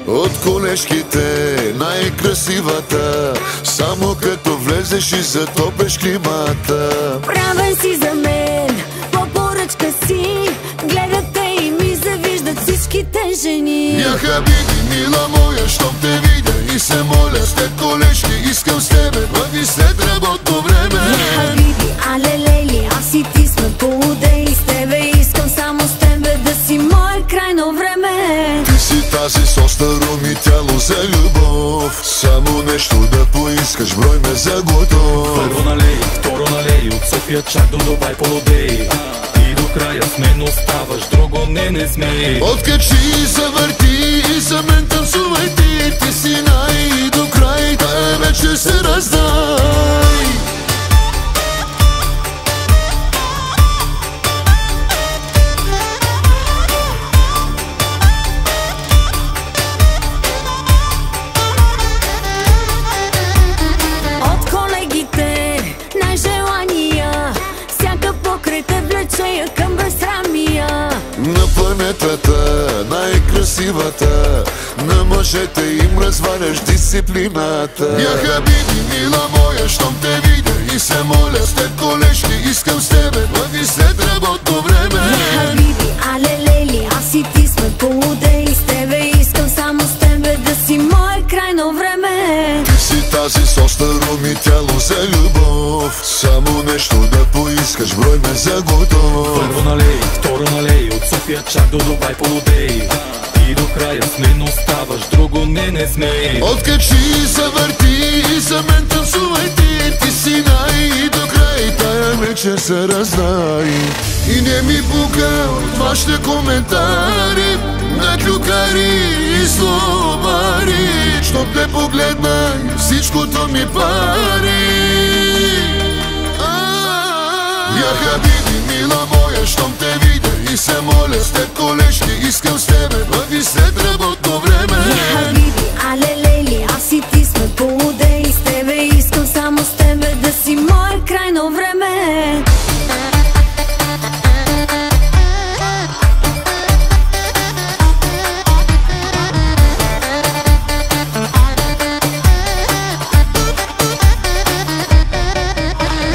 От колежките най-красивата, само като влезеш и затопеш климата. Правен си за мен, по поръчка си, гледате и ми завиждат всичките жени. Я хабиби, мила моя, щом те видя и се моля, след колежки искам с тебе, бъди след работно време. Я хабиби, але лейли, аз и ти сме полудеи, с тебе искам само с тебе да си мое крайно време. Ти си тази с остър ум и тяло за любов, само нещо да поискаш, брой ме за готов. Първо налей, второ налей, от София чак до Дубай полудей. И до края с мен оставаш, друго не смей. Откачи и завърти и за мен танцувай ти, ти си най до край, тая вече се раздай. От колегите най-желания, всяка покрай те влече я към безсрамия. На планетата най-красивата, на мъжете им разваляш дисциплината. Я хабиби, мила моя, щом те видя и се моля, след колежки искам с тебе, бъди след работно време. Я хабиби, але лейли, аз и ти сме полудеи, с тебе искам само с тебе да си мое крайно време. Ти си тази с остър ум и тяло за любов, само нещо да поискаш, брой ме за готов. Първо налей, второ налей, от София чак до Дубай полудей. И до края с мен оставаш, друго не смей. Откачи и завърти и за мен танцувай ти, ти си най до край, тая вече се раздай. И не ми пука от вашите коментари, на клюкари и слобари, щом те погледна и всичкото ми пари. Я хабиби, мила моя, щом те видя и се моля, след колежки искам с тебе, бъди след работно време. Я хабиби, але лейли, аз и ти сме полудеи, с тебе искам само с тебе да си мое крайно време.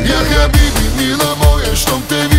Я хабиби, мила моя, щом те видя